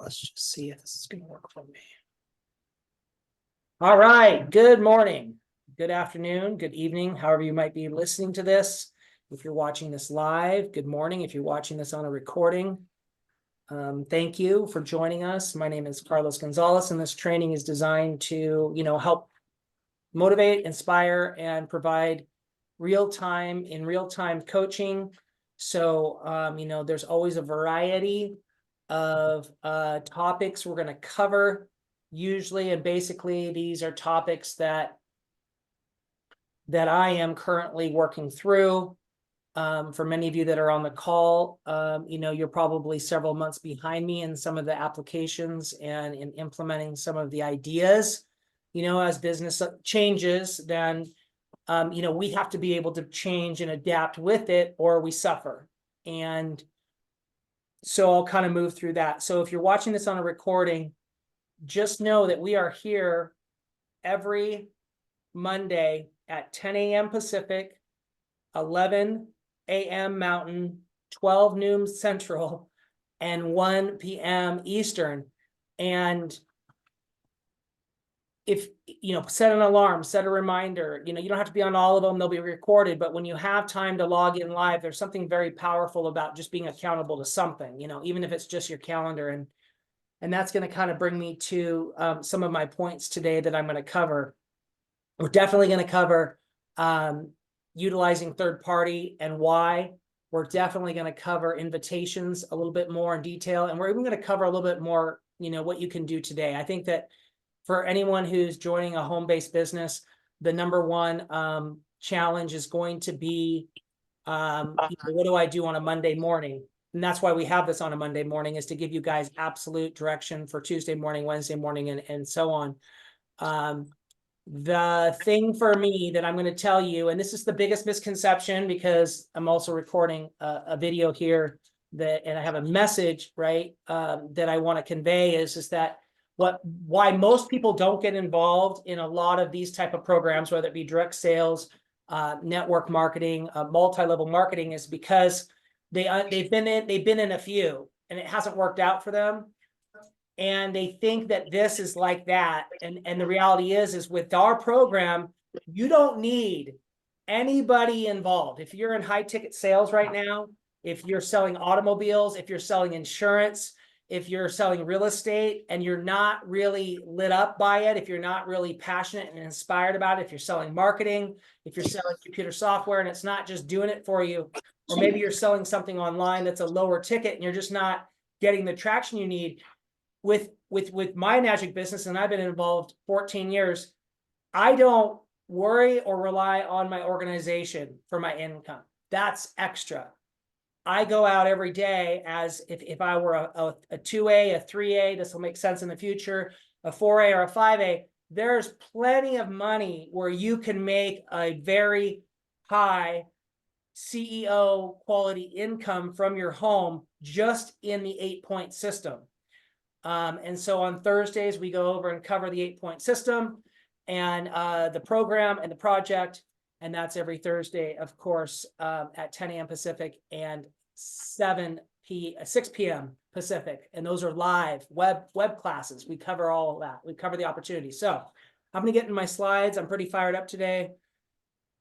Let's just see if this is going to work for me. All right. Good morning, good afternoon, good evening, however you might be listening to this. If you're watching this live, good morning. If you're watching this on a recording, thank you for joining us. My name is Carlos Gonzales, and this training is designed to, help motivate, inspire, and provide real-time coaching. So, there's always a variety of topics we're going to cover usually, and basically these are topics that I am currently working through. For many of you that are on the call, you're probably several months behind me in some of the applications and in implementing some of the ideas. As business changes, then we have to be able to change and adapt with it, or we suffer. And so I'll kind of move through that. So if you're watching this on a recording, just know that we are here every Monday at 10 a.m. Pacific, 11 a.m. Mountain, 12 noon Central, and 1 p.m. Eastern. And if, set an alarm, set a reminder, you don't have to be on all of them, they'll be recorded, but when you have time to log in live, there's something very powerful about just being accountable to something, even if it's just your calendar. And that's going to kind of bring me to some of my points today that I'm going to cover. We're definitely going to cover utilizing third party and why. We're definitely going to cover invitations a little bit more in detail. And we're even going to cover a little bit more, what you can do today. I think that for anyone who's joining a home-based business, the number one challenge is going to be, what do I do on a Monday morning? And that's why we have this on a Monday morning, is to give you guys absolute direction for Tuesday morning, Wednesday morning, and so on. The thing for me that I'm going to tell you, and this is the biggest misconception, because I'm also recording a video here and I have a message, right, that I want to convey is that why most people don't get involved in a lot of these type of programs, whether it be direct sales, network marketing, multi-level marketing, is because they've been in a few and it hasn't worked out for them, and they think that this is like that. And the reality is with our program, you don't need anybody involved. If you're in high ticket sales right now, if you're selling automobiles, if you're selling insurance, if you're selling real estate and you're not really lit up by it, if you're not really passionate and inspired about it, if you're selling marketing, if you're selling computer software and it's not just doing it for you, or maybe you're selling something online that's a lower ticket and you're just not getting the traction you need with my Enagic business, and I've been involved 14 years, I don't worry or rely on my organization for my income. That's extra. I go out every day as if I were a 2A, a 3A, this will make sense in the future, a 4A or a 5A, there's plenty of money where you can make a very high CEO quality income from your home just in the 8-point system. And so on Thursdays, we go over and cover the 8-point system and the program and the project. And that's every Thursday, of course, at 10 a.m. Pacific and 6 p.m. Pacific. And those are live web classes. We cover all of that. We cover the opportunity. So I'm going to get in my slides. I'm pretty fired up today.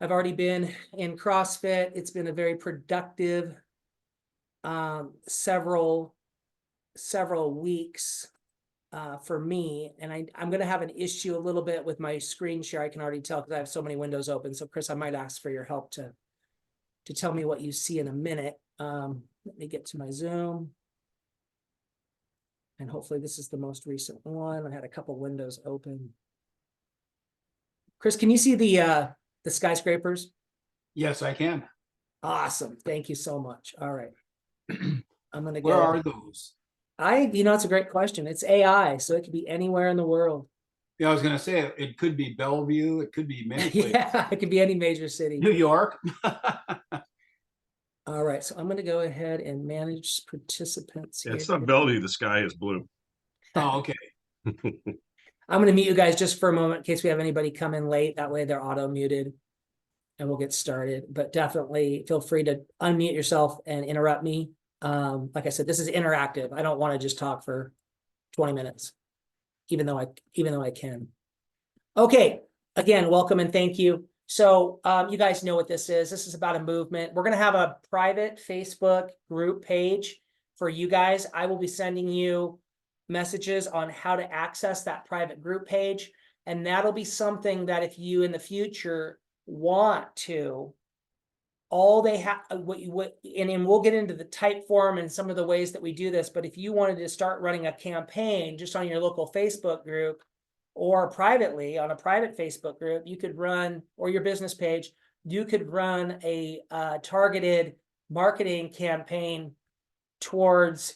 I've already been in CrossFit. It's been a very productive several weeks for me. And I'm going to have an issue a little bit with my screen share. I can already tell because I have so many windows open. So Chris, I might ask for your help to tell me what you see in a minute. Let me get to my Zoom. And hopefully this is the most recent one. I had a couple windows open. Chris, can you see the skyscrapers? Yes, I can. Awesome. Thank you so much. All right. I'm going to go. Where are those? It's a great question. It's AI, so it could be anywhere in the world. Yeah, I was going to say it could be Bellevue. It could be many places. Yeah, it could be any major city. New York. All right, so I'm going to go ahead and manage participants here. It's not Bellevue. The sky is blue. Oh, okay. I'm going to mute you guys just for a moment in case we have anybody come in late. That way they're auto muted and we'll get started. But definitely feel free to unmute yourself and interrupt me. Like I said, this is interactive. I don't want to just talk for 20 minutes, even though I can. Okay, again, welcome and thank you. So you guys know what this is. This is about a movement. We're going to have a private Facebook group page for you guys. I will be sending you messages on how to access that private group page. And that'll be something that if you in the future want to, all they have, and we'll get into the type form and some of the ways that we do this, but if you wanted to start running a campaign just on your local Facebook group, or privately on a private Facebook group, you could run, or your business page, you could run a targeted marketing campaign towards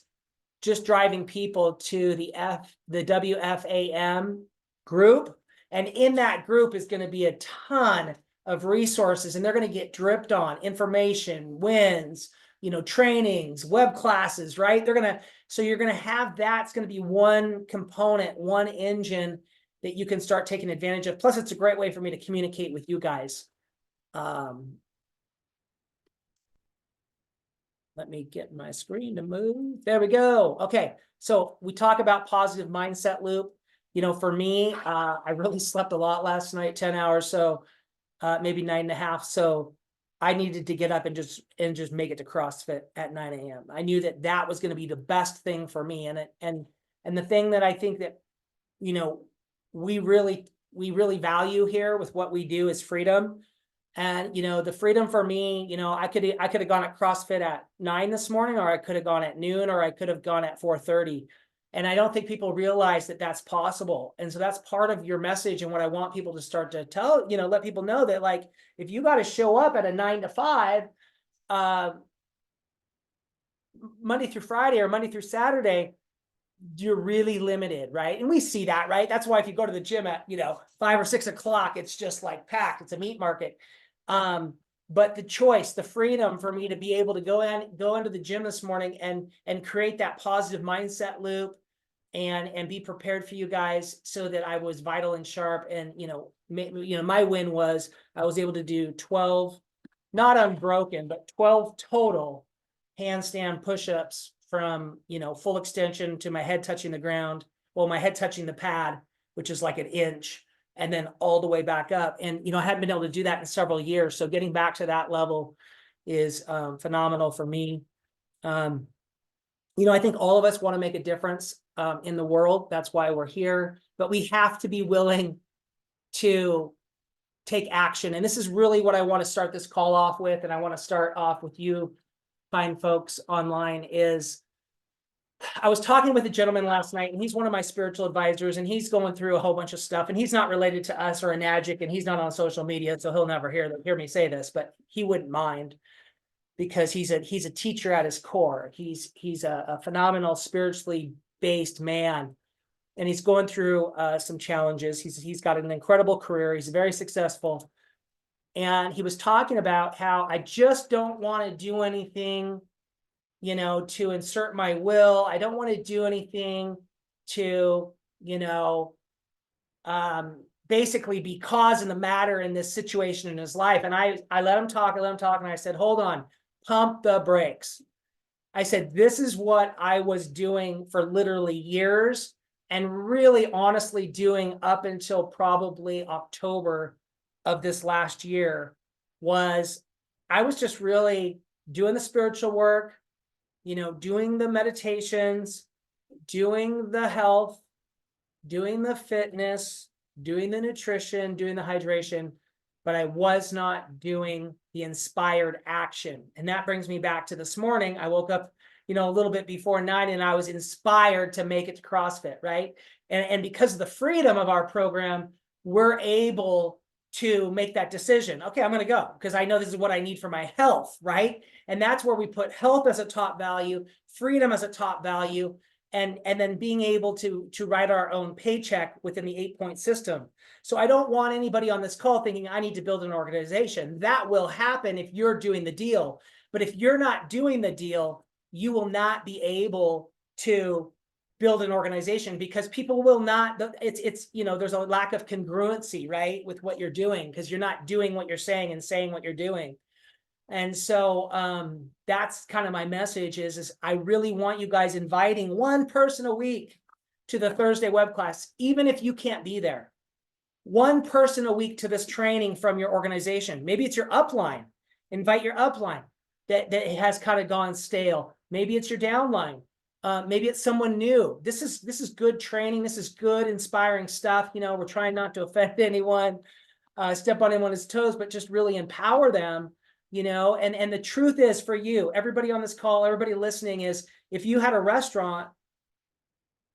just driving people to the W.F.A.M group. And in that group is going to be a ton of resources, and they're going to get dripped on information, wins, trainings, web classes, right? So you're going to have, that's going to be one component, one engine that you can start taking advantage of. Plus, it's a great way for me to communicate with you guys. Let me get my screen to move. There we go. Okay, so we talk about positive mindset loop. For me, I really slept a lot last night, 10 hours, so maybe 9.5. So I needed to get up and just make it to CrossFit at 9 a.m. I knew that was going to be the best thing for me. And the thing that I think that, we really value here with what we do is freedom. And, the freedom for me, I could have gone at CrossFit at 9 this morning, or I could have gone at noon, or I could have gone at 4:30. And I don't think people realize that that's possible. And so that's part of your message. And what I want people to start to tell, let people know that, like, if you got to show up at a 9 to 5, Monday through Friday or Monday through Saturday, you're really limited, right? And we see that, right? That's why if you go to the gym at 5 or 6 o'clock, it's just like packed. It's a meat market. But the choice, the freedom for me to be able to go into the gym this morning and create that positive mindset loop and be prepared for you guys, so that I was vital and sharp. And my win was I was able to do 12, not unbroken, but 12 total handstand push-ups from full extension to my head touching the ground, well, my head touching the pad, which is like an inch, and then all the way back up. And I hadn't been able to do that in several years, so getting back to that level is phenomenal for me. I think all of us want to make a difference in the world. That's why we're here, but we have to be willing to take action. And this is really what I want to start this call off with, and I want to start off with you fine folks online. Is I was talking with a gentleman last night, and he's one of my spiritual advisors, and he's going through a whole bunch of stuff, and he's not related to us or Enagic, and he's not on social media, so he'll never hear me say this, but he wouldn't mind, because he's a teacher at his core. He's a phenomenal spiritually based man, and he's going through some challenges. He's got an incredible career. He's very successful. And he was talking about how I just don't want to do anything, to insert my will. I don't want to do anything to, basically be causing the matter in this situation in his life. And I let him talk, and I said, hold on, pump the brakes. I said, this is what I was doing for literally years, and really honestly doing up until probably October of this last year. Was I was just really doing the spiritual work, doing the meditations, doing the health, doing the fitness, doing the nutrition, doing the hydration, but I was not doing the inspired action. And that brings me back to this morning. I woke up, a little bit before 9, and I was inspired to make it to CrossFit, right? And because of the freedom of our program, we're able to make that decision. Okay, I'm going to go because I know this is what I need for my health, right? And that's where we put health as a top value, freedom as a top value, and then being able to write our own paycheck within the 8-point system. So I don't want anybody on this call thinking I need to build an organization. That will happen if you're doing the deal. But if you're not doing the deal, you will not be able to build an organization, because people will not, it's there's a lack of congruency, right, with what you're doing, because you're not doing what you're saying and saying what you're doing. And so that's kind of my message is I really want you guys inviting one person a week to the Thursday web class, even if you can't be there. One person a week to this training from your organization. Maybe it's your upline. Invite your upline that has kind of gone stale. Maybe it's your downline. Maybe it's someone new. This is good training. This is good, inspiring stuff. You know, we're trying not to offend anyone, step on anyone's toes, but just really empower them, you know. And the truth is, for you, everybody on this call, everybody listening, is if you had a restaurant,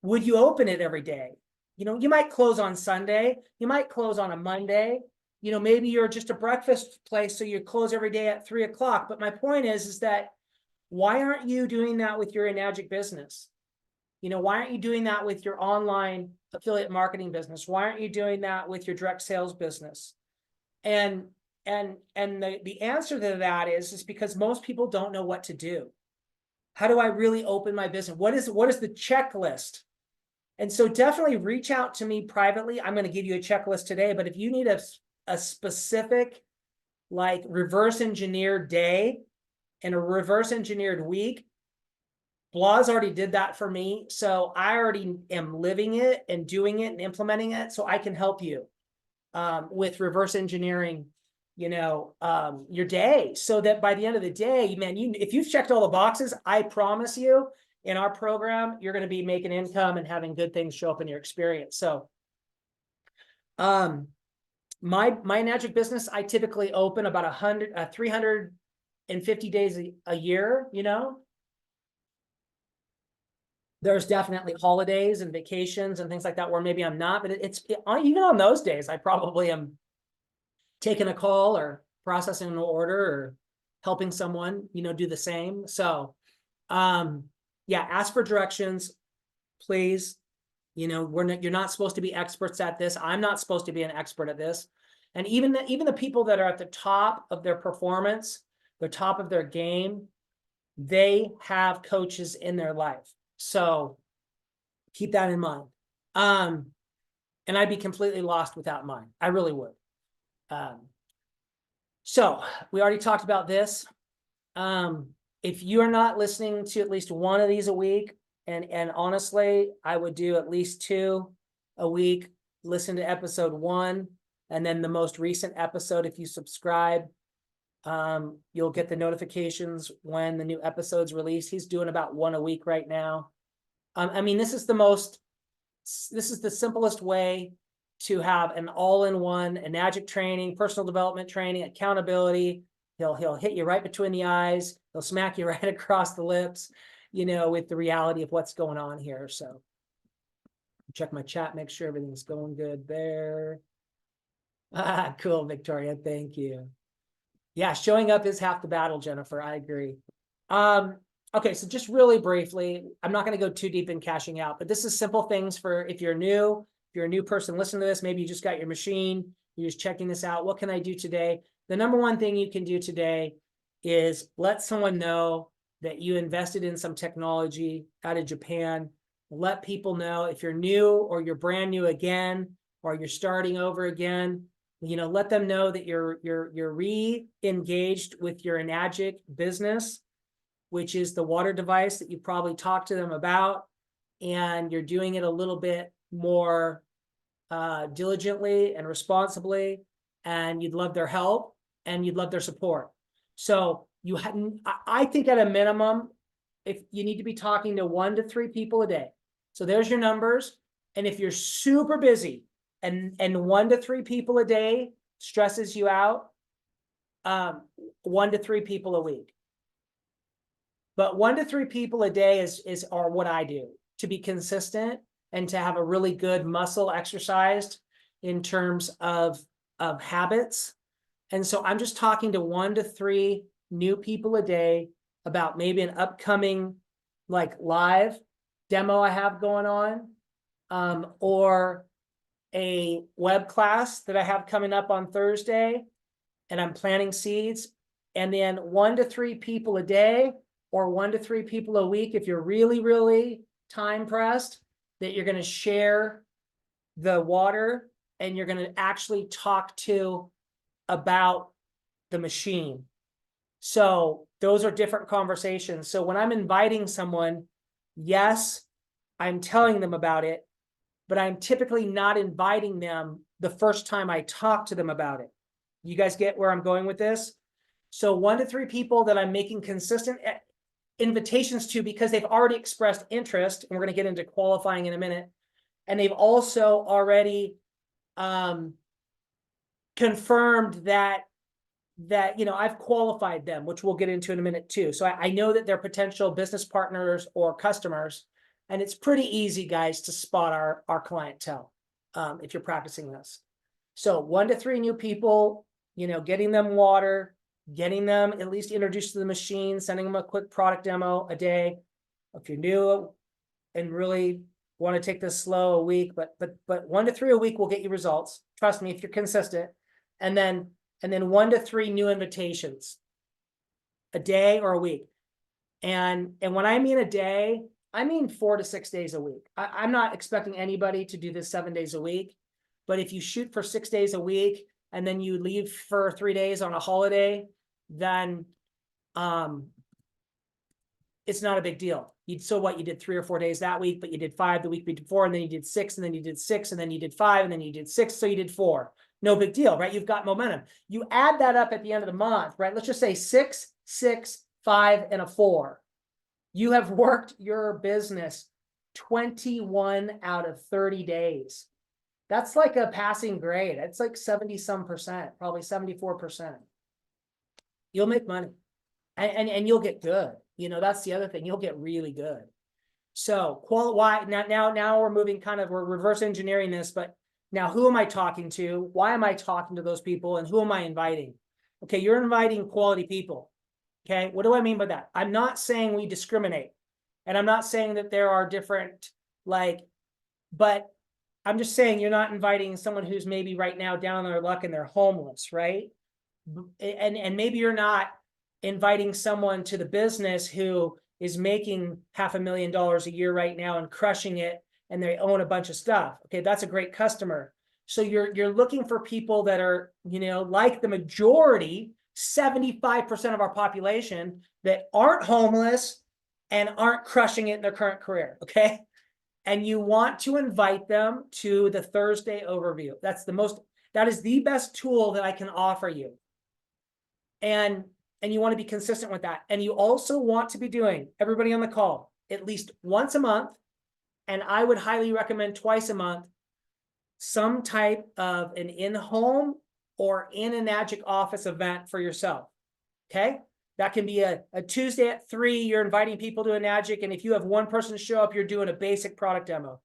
would you open it every day? You know, you might close on Sunday. You might close on a Monday. You know, maybe you're just a breakfast place, so you close every day at 3 o'clock. But my point is that why aren't you doing that with your Enagic business? You know, why aren't you doing that with your online affiliate marketing business? Why aren't you doing that with your direct sales business? And the answer to that is because most people don't know what to do. How do I really open my business? What is the checklist? And so definitely reach out to me privately. I'm going to give you a checklist today, but if you need a specific, like, reverse engineered day and a reverse engineered week, Blaz already did that for me. So I already am living it and doing it and implementing it. So I can help you with reverse engineering, you know, your day, so that by the end of the day, man, if you've checked all the boxes, I promise you, in our program, you're going to be making income and having good things show up in your experience. So, my Enagic business, I typically open about 350 days a year. You know, there's definitely holidays and vacations and things like that where maybe I'm not, but even on those days, I probably am taking a call or processing an order or helping someone, you know, do the same. So, yeah, ask for directions, please. You know, you're not supposed to be experts at this. I'm not supposed to be an expert at this. And even the people that are at the top of their performance, the top of their game, they have coaches in their life. So keep that in mind. And I'd be completely lost without mine. I really would. So we already talked about this. If you're not listening to at least one of these a week, and honestly, I would do at least 2 a week. Listen to episode 1, and then the most recent episode. If you subscribe, you'll get the notifications when the new episode's released. He's doing about 1 a week right now. I mean, this is the simplest way to have an all-in-one Enagic training, personal development training, accountability. He'll hit you right between the eyes. He'll smack you right across the lips, you know, with the reality of what's going on here. So check my chat, make sure everything's going good there. Cool, Victoria. Thank you. Yeah, showing up is half the battle, Jennifer. I agree. Okay, so just really briefly, I'm not going to go too deep in cashing out, but this is simple things for if you're a new person listening to this, maybe you just got your machine, you're just checking this out. What can I do today? The number one thing you can do today is let someone know that you invested in some technology out of Japan. Let people know if you're new or you're brand new again, or you're starting over again, you know, let them know that you're re-engaged with your Enagic business, which is the water device that you probably talked to them about, and you're doing it a little bit more diligently and responsibly, and you'd love their help and you'd love their support. So I think at a minimum, if you need to be talking to 1 to 3 people a day. So there's your numbers. And if you're super busy and 1 to 3 people a day stresses you out, 1 to 3 people a week. But 1 to 3 people a day are what I do to be consistent and to have a really good muscle exercised in terms of habits. And so I'm just talking to 1 to 3 new people a day about maybe an upcoming like live demo I have going on, or a web class that I have coming up on Thursday, and I'm planting seeds. And then 1 to 3 people a day, or 1 to 3 people a week, if you're really, really time pressed, that you're going to share the water and you're going to actually talk to about the machine. So those are different conversations. So when I'm inviting someone, yes, I'm telling them about it, but I'm typically not inviting them the first time I talk to them about it. You guys get where I'm going with this? So 1 to 3 people that I'm making consistent invitations to because they've already expressed interest, and we're going to get into qualifying in a minute. And they've also already confirmed that I've qualified them, which we'll get into in a minute too. So I know that they're potential business partners or customers, and it's pretty easy, guys, to spot our clientele if you're practicing this. So 1 to 3 new people, getting them water, getting them at least introduced to the machine, sending them a quick product demo a day. If you're new and really want to take this slow, a week, but 1 to 3 a week will get you results. Trust me, if you're consistent. And then 1 to 3 new invitations a day or a week. And when I mean a day, I mean 4 to 6 days a week. I'm not expecting anybody to do this 7 days a week, but if you shoot for 6 days a week and then you leave for 3 days on a holiday, then it's not a big deal. So what, you did 3 or 4 days that week, but you did 5 the week before, and then you did 6, and then you did 6, and then you did 5, and then you did 6, so you did 4. No big deal, right? You've got momentum. You add that up at the end of the month, right? Let's just say 6, 6, 5, and a 4. You have worked your business 21 out of 30 days. That's like a passing grade. It's like 70-some%, probably 74%. You'll make money, and you'll get good. That's the other thing. You'll get really good. So why now we're moving we're reverse engineering this, but now who am I talking to? Why am I talking to those people? And who am I inviting? Okay, you're inviting quality people. Okay, what do I mean by that? I'm not saying we discriminate. And I'm not saying that there are different, but I'm just saying you're not inviting someone who's maybe right now down on their luck and they're homeless, right? And maybe you're not inviting someone to the business who is making $500,000 a year right now and crushing it, and they own a bunch of stuff. Okay, that's a great customer. So you're looking for people that are, like the majority, 75% of our population, that aren't homeless and aren't crushing it in their current career. Okay. And you want to invite them to the Thursday overview. That is the best tool that I can offer you. And you want to be consistent with that. And you also want to be doing, everybody on the call, at least once a month, and I would highly recommend twice a month, some type of an in-home or in Enagic office event for yourself. Okay? That can be a Tuesday at 3, you're inviting people to Enagic, and if you have one person show up, you're doing a basic product demo.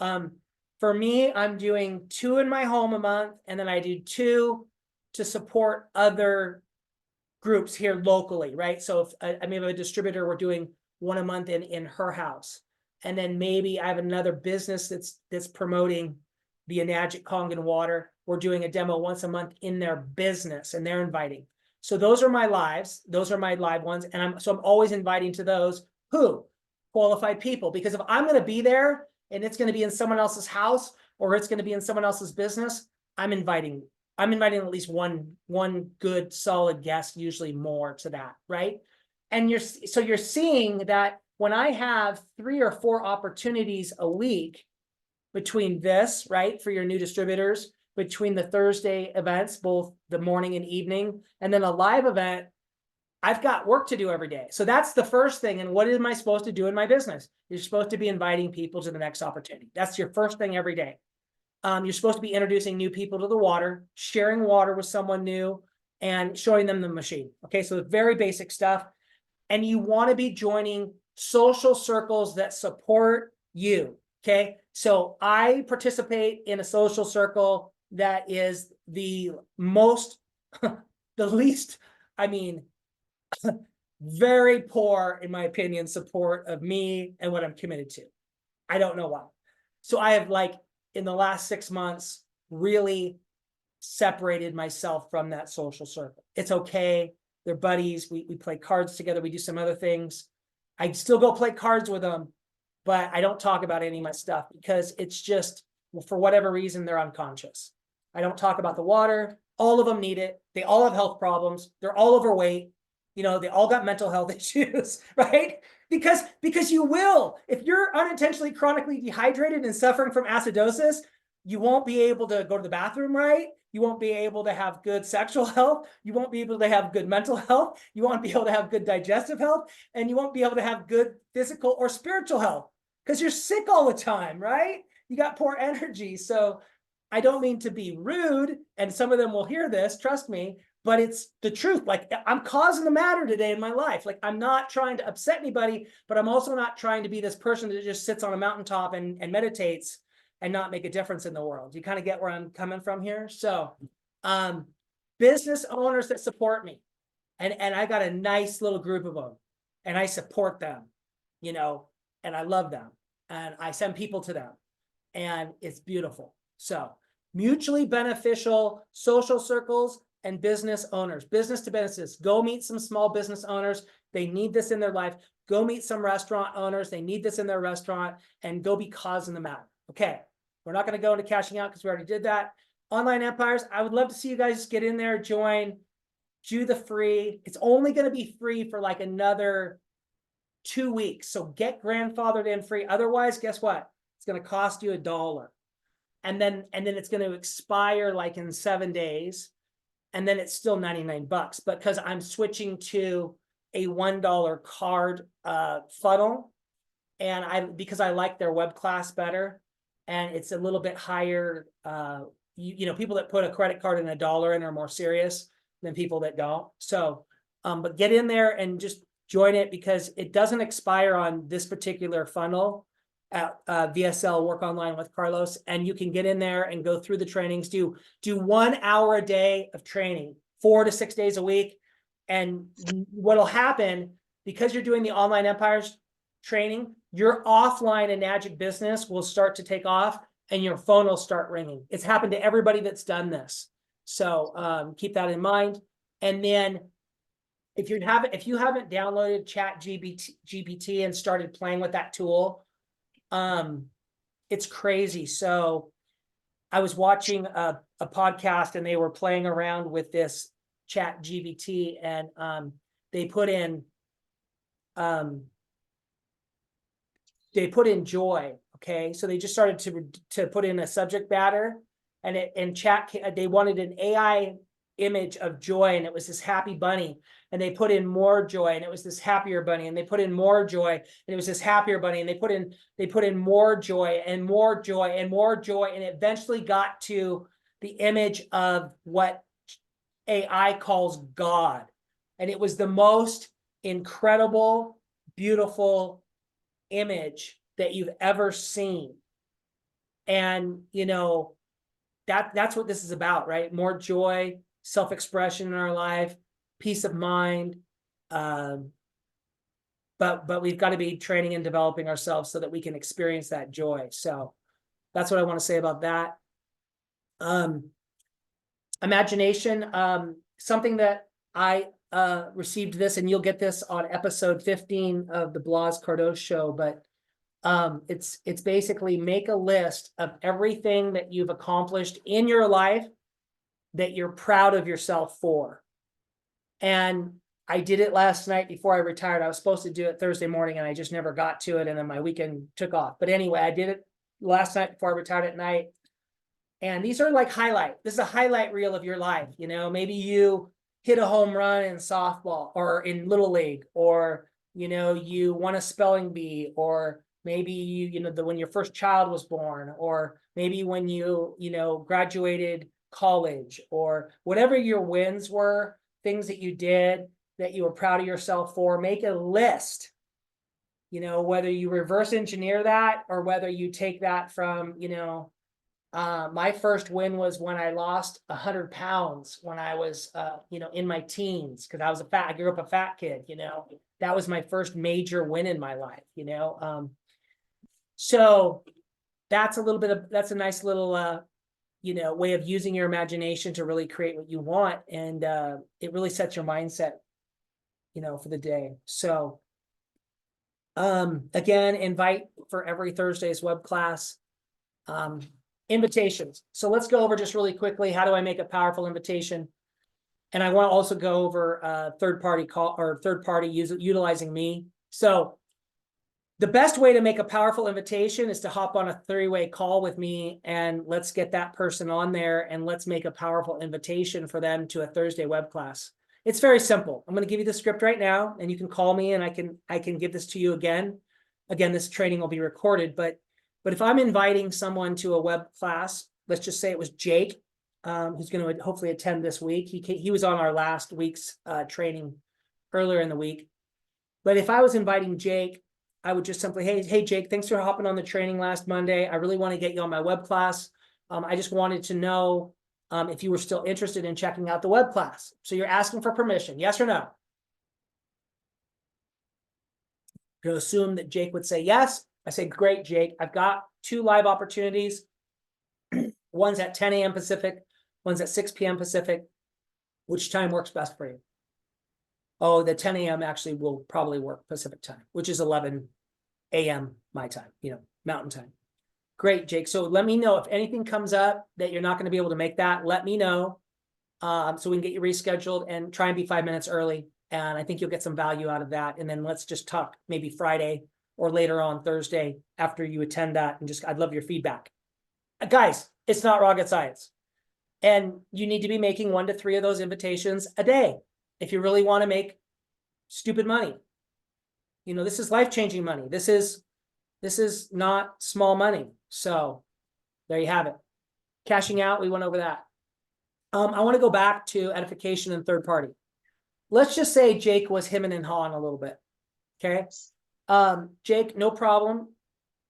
For me, I'm doing 2 in my home a month, and then I do 2 to support other groups here locally, right? So if I have a distributor, we're doing 1 a month in her house. And then maybe I have another business that's promoting the Enagic Kangen water. We're doing a demo once a month in their business, and they're inviting. So those are my lives. Those are my live ones. And I'm always inviting to those qualified people, because if I'm going to be there and it's going to be in someone else's house or it's going to be in someone else's business, I'm inviting at least one good solid guest, usually more to that, right? And you're seeing that when I have 3 or 4 opportunities a week between this, right, for your new distributors, between the Thursday events, both the morning and evening, and then a live event, I've got work to do every day. So that's the first thing. And what am I supposed to do in my business? You're supposed to be inviting people to the next opportunity. That's your first thing every day. You're supposed to be introducing new people to the water, sharing water with someone new, and showing them the machine. Okay, so very basic stuff. And you want to be joining social circles that support you. Okay, so I participate in a social circle that is the least, very poor, in my opinion, support of me and what I'm committed to. I don't know why. So I have, in the last 6 months, really separated myself from that social circle. It's okay. They're buddies. We play cards together. We do some other things. I still go play cards with them, but I don't talk about any of my stuff because it's just, for whatever reason, they're unconscious. I don't talk about the water. All of them need it. They all have health problems. They're all overweight. You know, they all got mental health issues, right? Because you will. If you're unintentionally chronically dehydrated and suffering from acidosis, you won't be able to go to the bathroom right. You won't be able to have good sexual health. You won't be able to have good mental health. You won't be able to have good digestive health. And you won't be able to have good physical or spiritual health because you're sick all the time, right? You got poor energy. So I don't mean to be rude, and some of them will hear this, trust me, but it's the truth. Like, I'm causing the matter today in my life. Like, I'm not trying to upset anybody, but I'm also not trying to be this person that just sits on a mountaintop and meditates and not make a difference in the world. You kind of get where I'm coming from here? So, business owners that support me, and I got a nice little group of them, and I support them, you know, and I love them, and I send people to them, and it's beautiful. So, mutually beneficial social circles and business owners, business to businesses. Go meet some small business owners. They need this in their life. Go meet some restaurant owners. They need this in their restaurant, and go be causing them out. Okay, we're not going to go into cashing out because we already did that. Online empires, I would love to see you guys get in there, join, do the free. It's only going to be free for like another 2 weeks. So get grandfathered in free. Otherwise, guess what? It's going to cost you $1. And then it's going to expire like in 7 days. And then it's still 99 bucks. But because I'm switching to a $1 card funnel, and because I like their web class better, and it's a little bit higher. You know, people that put a credit card and $1 in are more serious than people that don't. So, but get in there and just join it because it doesn't expire on this particular funnel at VSL Work Online with Carlos, and you can get in there and go through the trainings. Do 1 hour a day of training, 4 to 6 days a week, and what'll happen because you're doing the Online Empires training, your offline Enagic business will start to take off, and your phone will start ringing. It's happened to everybody that's done this, so keep that in mind. And then if you haven't downloaded ChatGPT and started playing with that tool, it's crazy. So I was watching a podcast and they were playing around with this ChatGPT, and they put in joy. Okay, so they just started to put in a subject matter, and they wanted an AI image of joy, and it was this happy bunny, and they put in more joy, and it was this happier bunny, and they put in more joy, and it was this happier bunny, and they put in more joy and more joy and more joy, and it eventually got to the image of what AI calls God. And it was the most incredible, beautiful image that you've ever seen. And you know, that's what this is about, right? More joy, self-expression in our life, peace of mind. But we've got to be training and developing ourselves so that we can experience that joy. So that's what I want to say about that. Imagination, something that I received this, and you'll get this on episode 15 of the Blas Cardos show, but it's basically make a list of everything that you've accomplished in your life that you're proud of yourself for. And I did it last night before I retired. I was supposed to do it Thursday morning and I just never got to it, and then my weekend took off. But anyway, I did it last night before I retired at night. And these are like this is a highlight reel of your life. You know, maybe you hit a home run in softball or in Little League, or, you know, you won a spelling bee, or maybe when your first child was born, or maybe when you graduated college, or whatever your wins were, things that you did that you were proud of yourself for. Make a list, whether you reverse engineer that or whether you take that from, my first win was when I lost 100 pounds when I was, in my teens, because I grew up a fat kid, that was my first major win in my life, so that's a nice little, way of using your imagination to really create what you want. And it really sets your mindset, for the day. So again, invite for every Thursday's web class. Invitations. So let's go over just really quickly, how do I make a powerful invitation? And I want to also go over third party call or third party utilizing me. So the best way to make a powerful invitation is to hop on a 3-way call with me, and let's get that person on there and let's make a powerful invitation for them to a Thursday web class. It's very simple. I'm going to give you the script right now, and you can call me and I can give this to you again. Again, this training will be recorded, but if I'm inviting someone to a web class, let's just say it was Jake, who's going to hopefully attend this week. He was on our last week's training earlier in the week. But if I was inviting Jake, I would just simply, hey, Jake, thanks for hopping on the training last Monday. I really want to get you on my web class. I just wanted to know if you were still interested in checking out the web class. So you're asking for permission, yes or no? You'll assume that Jake would say yes. I say, great, Jake. I've got 2 live opportunities. One's at 10 a.m. Pacific. One's at 6 p.m. Pacific. Which time works best for you? Oh, the 10 a.m. actually will probably work Pacific time, which is 11 a.m. my time, Mountain time. Great, Jake. So let me know if anything comes up that you're not going to be able to make that. Let me know so we can get you rescheduled and try and be 5 minutes early. And I think you'll get some value out of that. And then let's just talk maybe Friday or later on Thursday after you attend that. And I'd love your feedback. Guys, it's not rocket science. And you need to be making 1 to 3 of those invitations a day if you really want to make stupid money. This is life-changing money. This is not small money. So there you have it. Cashing out, we went over that. I want to go back to edification and third party. Let's just say Jake was hemming and hawing a little bit. Okay. Jake, no problem.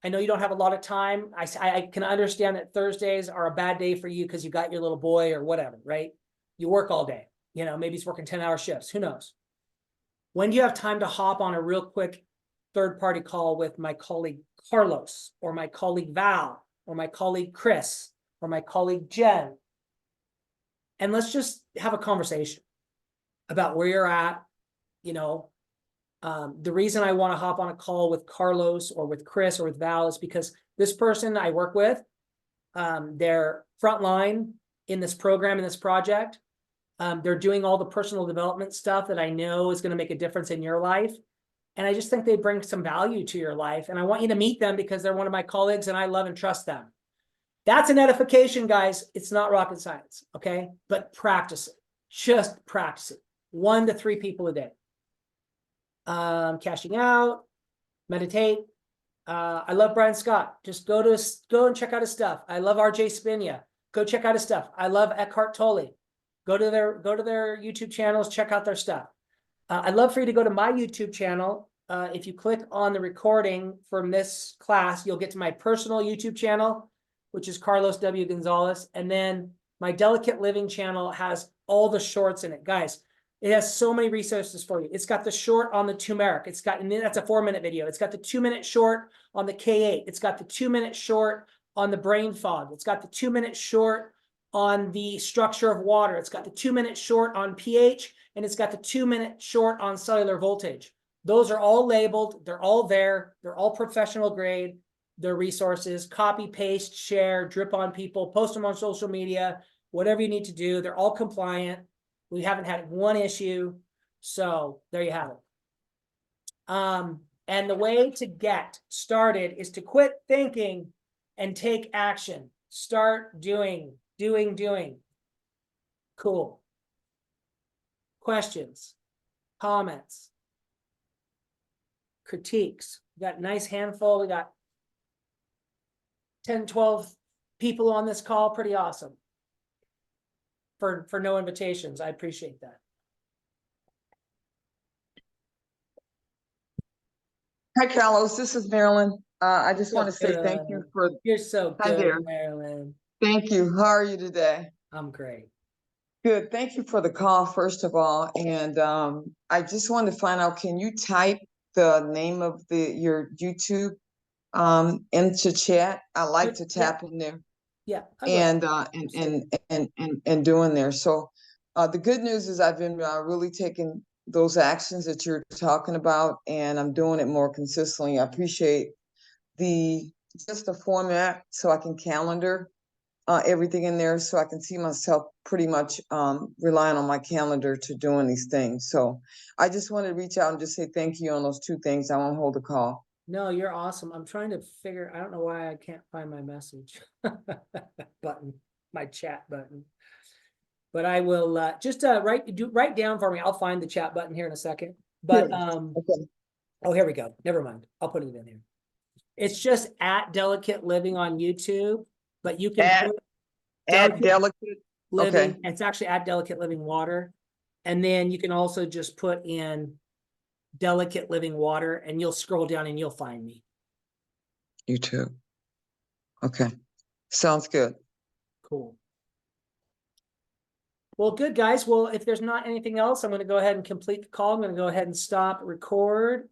I know you don't have a lot of time. I can understand that Thursdays are a bad day for you because you got your little boy or whatever, right? You work all day. Maybe he's working 10-hour shifts. Who knows? When do you have time to hop on a real quick third-party call with my colleague Carlos or my colleague Val or my colleague Chris or my colleague Jen? And let's just have a conversation about where you're at. The reason I want to hop on a call with Carlos or with Chris or with Val is because this person I work with, they're frontline in this program, in this project. They're doing all the personal development stuff that I know is going to make a difference in your life. And I just think they bring some value to your life. And I want you to meet them because they're one of my colleagues and I love and trust them. That's an edification, guys. It's not rocket science, okay? But practice it. Just practice it. 1 to 3 people a day. Cashing out, meditate. I love Brian Scott. Just go and check out his stuff. I love RJ Spinia. Go check out his stuff. I love Eckhart Tolle. Go to their YouTube channels, check out their stuff. I'd love for you to go to my YouTube channel. If you click on the recording from this class, you'll get to my personal YouTube channel, which is Carlos W. Gonzales. And then my Delicate Living channel has all the shorts in it. Guys, it has so many resources for you. It's got the short on the turmeric. And then that's a 4-minute video. It's got the 2-minute short on the K8. It's got the 2-minute short on the brain fog. It's got the 2-minute short on the structure of water. It's got the 2-minute short on pH, and it's got the 2-minute short on cellular voltage. Those are all labeled. They're all there. They're all professional grade. They're resources. Copy, paste, share, drip on people, post them on social media, whatever you need to do. They're all compliant. We haven't had 1 issue. So there you have it. And the way to get started is to quit thinking and take action. Start doing. Cool. Questions, comments, critiques. We got a nice handful. We got 10, 12 people on this call. Pretty awesome. For no invitations. I appreciate that. Hi, Carlos. This is Marilyn. I just want to say thank you for. You're so Hi good, there. Marilyn. Thank you. How are you today? I'm great. Good. Thank you for the call, first of all. And I just wanted to find out, can you type the name of your YouTube into chat? I like to tap in there. Yeah. And doing there. So the good news is I've been really taking those actions that you're talking about, and I'm doing it more consistently. I appreciate just the format so I can calendar everything in there so I can see myself pretty much relying on my calendar to doing these things. So I just wanted to reach out and just say thank you on those two things. I won't hold the call. No, you're awesome. I'm trying to figure, I don't know why I can't find my message button, my chat button. But I will just write down for me. I'll find the chat button here in a second. But Okay. oh, here we go. Never mind. I'll put it in here. It's just at Delicate Living on YouTube, but you can At put Delicate. Living. Okay. It's actually at Delicate Living Water. And then you can also just put in Delicate Living Water and you'll scroll down and you'll find me. YouTube. Okay. Sounds good. Cool. Well, good guys. Well, if there's not anything else, I'm going to go ahead and complete the call. I'm going to go ahead and stop record.